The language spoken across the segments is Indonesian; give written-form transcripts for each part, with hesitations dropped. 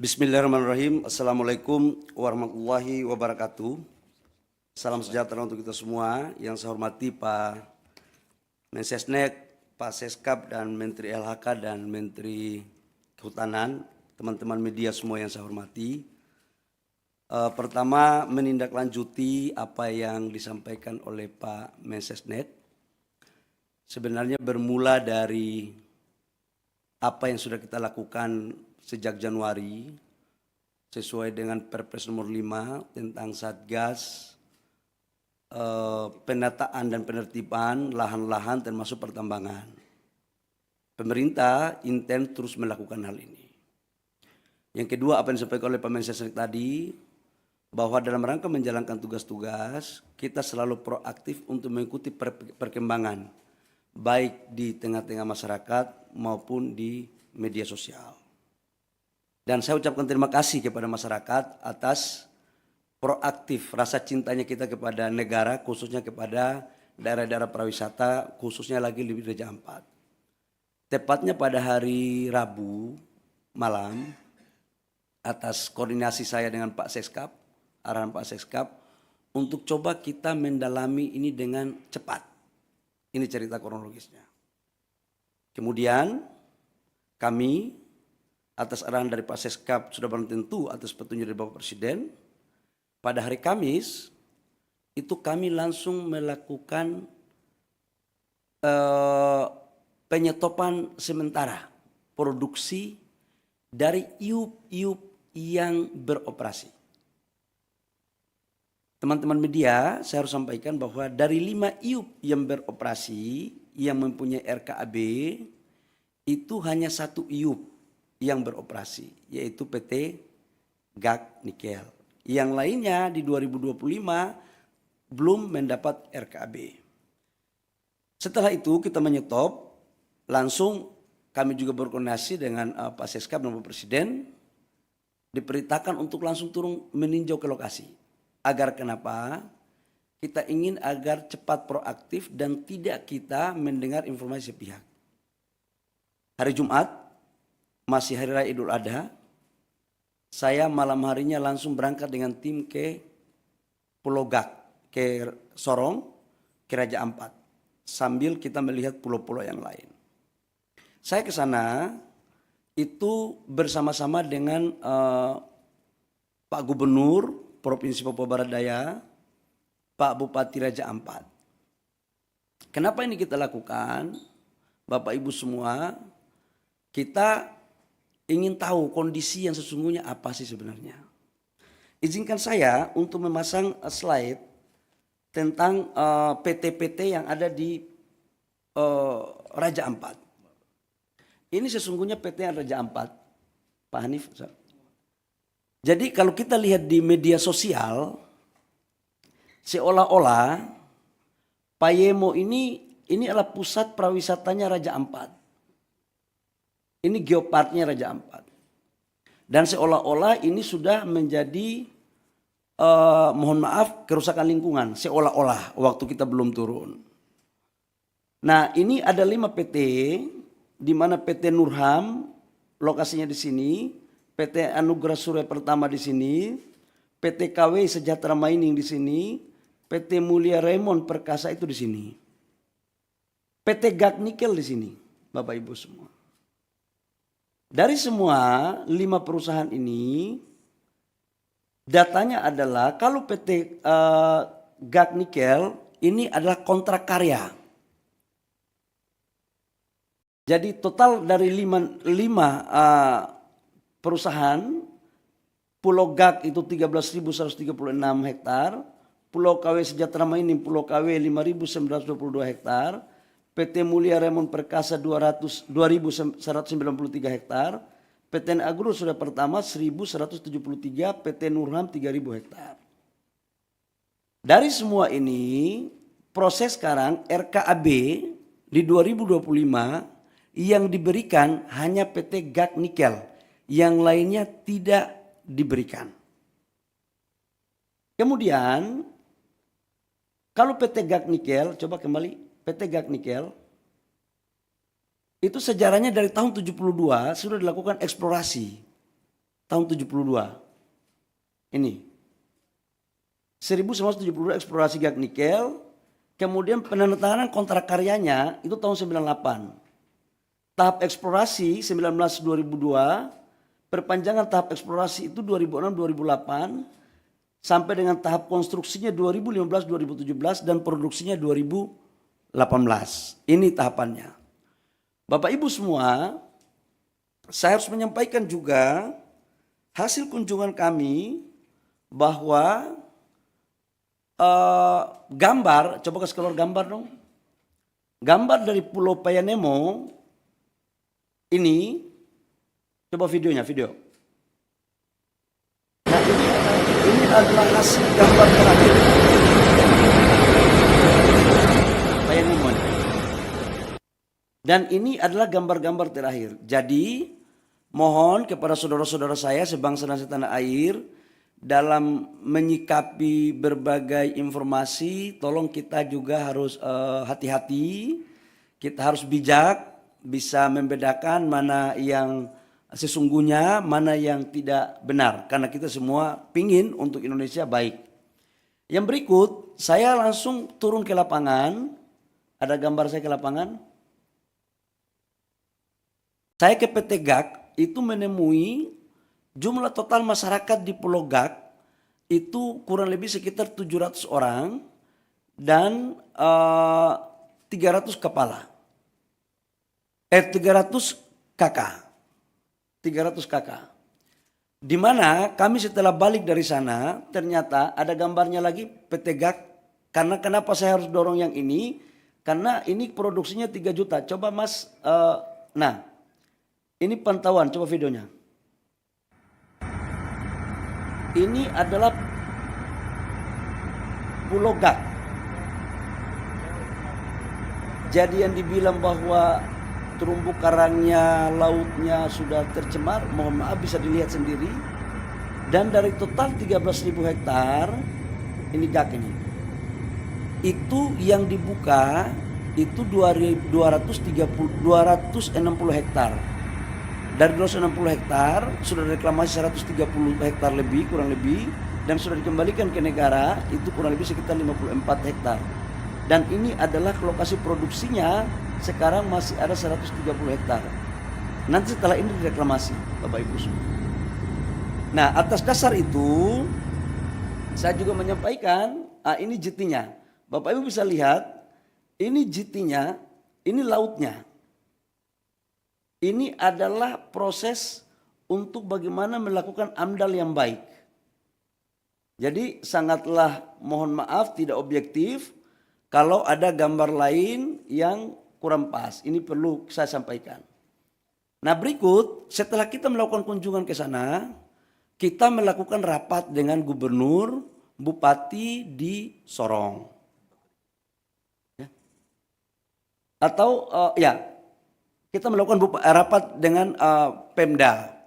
Bismillahirrahmanirrahim. Assalamualaikum warahmatullahi wabarakatuh. Salam sejahtera untuk kita semua. Yang saya hormati Pak Mensesnek, Pak Seskap, dan Menteri LHK dan Menteri Kehutanan, teman-teman media semua yang saya hormati. Pertama, menindaklanjuti apa yang disampaikan oleh Pak Mensesnek. Sebenarnya bermula dari apa yang sudah kita lakukan sejak Januari sesuai dengan Perpres nomor 5 tentang Satgas penataan dan penertiban lahan-lahan termasuk pertambangan. Pemerintah intens terus melakukan hal ini. Yang kedua, apa yang disampaikan oleh Pak Mensesnek tadi, bahwa dalam rangka menjalankan tugas-tugas kita selalu proaktif untuk mengikuti perkembangan baik di tengah-tengah masyarakat maupun di media sosial. Dan saya ucapkan terima kasih kepada masyarakat atas proaktif rasa cintanya kita kepada negara, khususnya kepada daerah-daerah pariwisata, khususnya lagi di Raja Ampat. Tepatnya pada hari Rabu malam, atas koordinasi saya dengan Pak Seskap, arahan Pak Seskap, untuk coba kita mendalami ini dengan cepat. Ini cerita kronologisnya. Kemudian kami atas arahan dari Pak Seskap sudah barang tentu atas petunjuk dari Bapak Presiden, pada hari Kamis itu kami langsung melakukan penyetopan sementara produksi dari iup-iup yang beroperasi. Teman-teman media, saya harus sampaikan bahwa dari 5 iup yang beroperasi yang mempunyai RKAB itu hanya 1 iup yang beroperasi, yaitu PT GAK Nikel. Yang lainnya di 2025 belum mendapat RKAB. Setelah itu kita menyetop, langsung kami juga berkoordinasi dengan Pak Seskap dan Bapak Presiden, diperintahkan untuk langsung turun meninjau ke lokasi. Agar kenapa? Kita ingin agar cepat proaktif dan tidak kita mendengar informasi sepihak. Hari Jumat, masih hari raya Idul Adha, saya malam harinya langsung berangkat dengan tim ke Pulau Gak, ke Sorong, ke Raja Ampat, sambil kita melihat pulau-pulau yang lain. Saya ke sana itu bersama-sama dengan Pak Gubernur Provinsi Papua Barat Daya, Pak Bupati Raja Ampat. Kenapa ini kita lakukan? Bapak Ibu semua, kita ingin tahu kondisi yang sesungguhnya apa sih sebenarnya. Izinkan saya untuk memasang slide tentang PT-PT yang ada di Raja Ampat. Ini sesungguhnya PT yang Raja Ampat, Pak Hanif. Jadi kalau kita lihat di media sosial, seolah-olah Payemo ini adalah pusat pariwisatanya Raja Ampat. Ini geoparknya Raja Ampat. Dan seolah-olah ini sudah menjadi, mohon maaf, kerusakan lingkungan. Seolah-olah waktu kita belum turun. Nah, ini ada 5 PT, di mana PT Nurham, lokasinya di sini, PT Anugerah Surya Pertama di sini, PT KW Sejahtera Mining di sini, PT Mulia Raymond Perkasa itu di sini. PT GAK Nikel di sini, Bapak Ibu semua. Dari semua 5 perusahaan ini, datanya adalah kalau PT GAK Nikel ini adalah kontrak karya. Jadi total dari 5 perusahaan, Pulau GAK itu 13.136 hektar, Pulau KW Sejahtera Mining Pulau KW 5.922 hektar, PT Mulia Raymond Perkasa 2.193 hektar, PT Agro Surya Pertama 1.173, PT Nurham 3.000 hektar. Dari semua ini, proses sekarang RKAB di 2025 yang diberikan hanya PT GAK Nikel, yang lainnya tidak diberikan. Kemudian, kalau PT GAK Nikel, coba kembali. PT GAK Nikel itu sejarahnya dari tahun 72 sudah dilakukan eksplorasi tahun 72. Ini 1972 eksplorasi gas nikel, kemudian penandatanganan kontrak karyanya itu tahun 98. Tahap eksplorasi 2002, perpanjangan tahap eksplorasi itu 2006-2008, sampai dengan tahap konstruksinya 2015-2017 dan produksinya 2018. Ini tahapannya. Bapak Ibu semua, saya harus menyampaikan juga hasil kunjungan kami bahwa gambar, coba kasih keluar gambar dong. Gambar dari Pulau Payanemo ini, coba videonya, video. Nah ini adalah hasil gambar terakhir. Payanemo. Dan ini adalah gambar-gambar terakhir. Jadi mohon kepada saudara-saudara saya sebangsa dan setanah air, dalam menyikapi berbagai informasi, tolong kita juga harus hati-hati, kita harus bijak, bisa membedakan mana yang sesungguhnya, mana yang tidak benar. Karena kita semua pingin untuk Indonesia baik. Yang berikut, saya langsung turun ke lapangan. Ada gambar saya ke lapangan. Saya ke PT GAK, itu menemui jumlah total masyarakat di Pulau Gak itu kurang lebih sekitar 700 orang dan 300 kepala. 300 kakak. 300 kakak. Di mana kami setelah balik dari sana ternyata ada gambarnya lagi PT Gak. Karena kenapa saya harus dorong yang ini? Karena ini produksinya 3 juta. Coba Mas, nah ini pantauan, coba videonya. Ini adalah Pulau Gak. Jadi yang dibilang bahwa terumbu karangnya, lautnya sudah tercemar, mohon maaf bisa dilihat sendiri. Dan dari total 13.000 hektar, ini Gak ini. Itu yang dibuka itu 260 hektar. Dari 260 hektar sudah reklamasi 130 hektar lebih, kurang lebih, dan sudah dikembalikan ke negara itu kurang lebih sekitar 54 hektar. Dan ini adalah lokasi produksinya sekarang masih ada 130 hektar. Nanti setelah ini direklamasi, Bapak Ibu semua. Nah, atas dasar itu saya juga menyampaikan, ini JT-nya. Bapak Ibu bisa lihat, ini JT-nya, ini lautnya. Ini adalah proses untuk bagaimana melakukan AMDAL yang baik. Jadi sangatlah mohon maaf tidak objektif kalau ada gambar lain yang kurang pas. Ini perlu saya sampaikan. Nah berikut setelah kita melakukan kunjungan ke sana, kita melakukan rapat dengan gubernur, bupati di Sorong. Ya. Atau kita melakukan rapat dengan Pemda.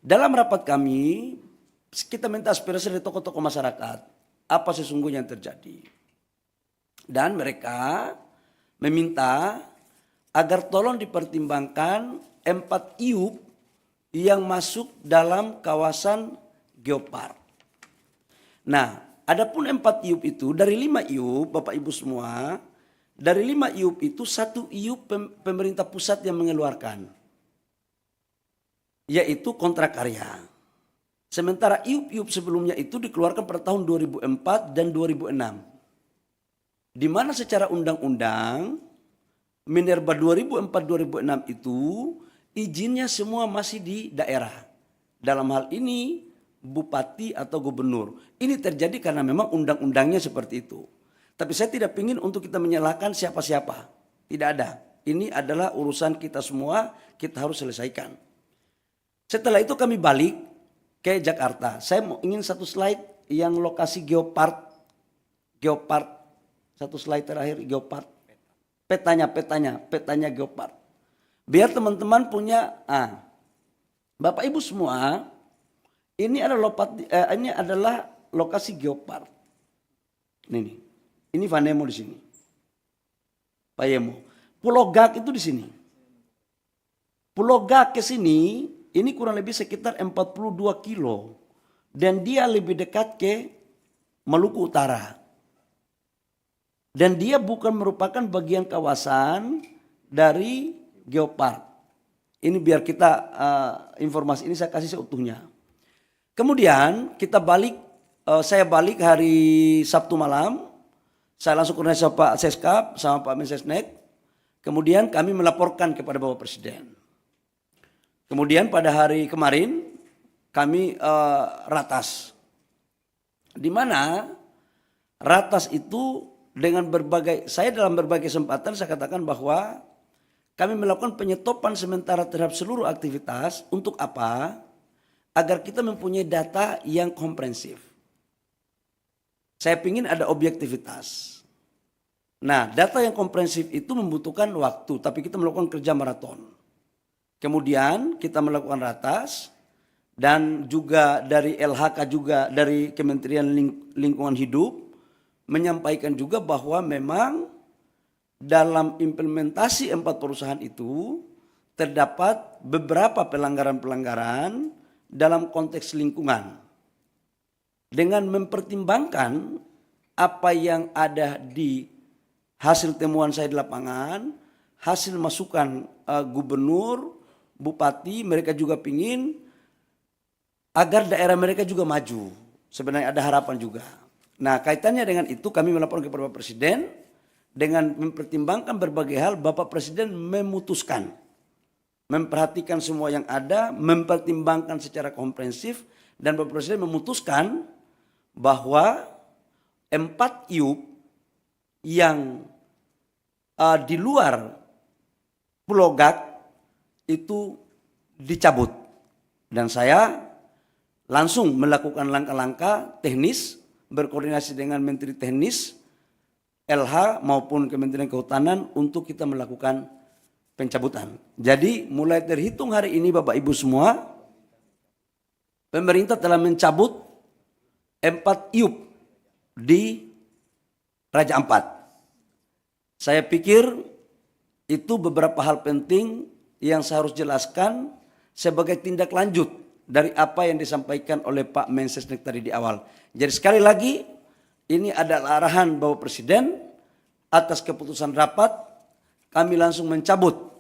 Dalam rapat kami, kita minta aspirasi dari tokoh-tokoh masyarakat. Apa sesungguhnya yang terjadi. Dan mereka meminta agar tolong dipertimbangkan 4 IUP yang masuk dalam kawasan geopark. Nah, adapun 4 IUP itu, dari 5 IUP, Bapak Ibu semua, dari 5 IUP itu 1 IUP pemerintah pusat yang mengeluarkan. Yaitu kontrak karya. Sementara IUP-IUP sebelumnya itu dikeluarkan pada tahun 2004 dan 2006. Di mana secara undang-undang Minerba 2004-2006 itu izinnya semua masih di daerah. Dalam hal ini bupati atau gubernur. Ini terjadi karena memang undang-undangnya seperti itu. Tapi saya tidak ingin untuk kita menyalahkan siapa-siapa. Tidak ada. Ini adalah urusan kita semua, kita harus selesaikan. Setelah itu kami balik ke Jakarta. Saya ingin satu slide yang lokasi geopark. Geopark. Satu slide terakhir geopark. Petanya geopark. Biar teman-teman punya, Bapak Ibu semua, ini adalah lokasi geopark. Ini Vanemo di sini. Payemo. Pulau Gak itu di sini. Pulau Gak ke sini ini kurang lebih sekitar 42 kilo. Dan dia lebih dekat ke Maluku Utara. Dan dia bukan merupakan bagian kawasan dari Geopark. Ini biar kita informasi ini saya kasih seutuhnya. Kemudian kita balik, saya balik hari Sabtu malam. Saya langsung koordinasi sama Pak Seskap, sama Pak Mensesnek. Kemudian kami melaporkan kepada Bapak Presiden. Kemudian pada hari kemarin kami ratas. Di mana ratas itu dengan berbagai, saya dalam berbagai kesempatan saya katakan bahwa kami melakukan penyetopan sementara terhadap seluruh aktivitas. Untuk apa? Agar kita mempunyai data yang komprehensif. Saya ingin ada objektivitas. Nah, data yang komprehensif itu membutuhkan waktu, tapi kita melakukan kerja maraton. Kemudian kita melakukan ratas dan juga dari LHK juga dari Kementerian Lingkungan Hidup menyampaikan juga bahwa memang dalam implementasi 4 perusahaan itu terdapat beberapa pelanggaran-pelanggaran dalam konteks lingkungan. Dengan mempertimbangkan apa yang ada di hasil temuan saya di lapangan, hasil masukan gubernur, bupati, mereka juga pingin agar daerah mereka juga maju. Sebenarnya ada harapan juga. Nah, kaitannya dengan itu kami melaporkan kepada Bapak Presiden. Dengan mempertimbangkan berbagai hal, Bapak Presiden memutuskan, memperhatikan semua yang ada, mempertimbangkan secara komprehensif, dan Bapak Presiden memutuskan bahwa 4 IUP yang di luar Pulau Gak itu dicabut. Dan saya langsung melakukan langkah-langkah teknis, berkoordinasi dengan Menteri Teknis, LH maupun Kementerian Kehutanan untuk kita melakukan pencabutan. Jadi mulai terhitung hari ini Bapak Ibu semua, pemerintah telah mencabut 4 IUP di Raja Ampat. Saya pikir itu beberapa hal penting yang saya harus jelaskan sebagai tindak lanjut dari apa yang disampaikan oleh Pak Mensesnek tadi di awal. Jadi sekali lagi, ini adalah arahan Bapak Presiden atas keputusan rapat, kami langsung mencabut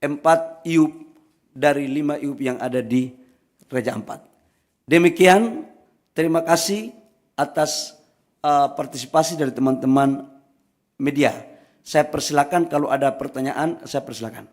4 IUP dari 5 IUP yang ada di Raja Ampat. Demikian, terima kasih atas partisipasi dari teman-teman media. Saya persilakan kalau ada pertanyaan, saya persilakan.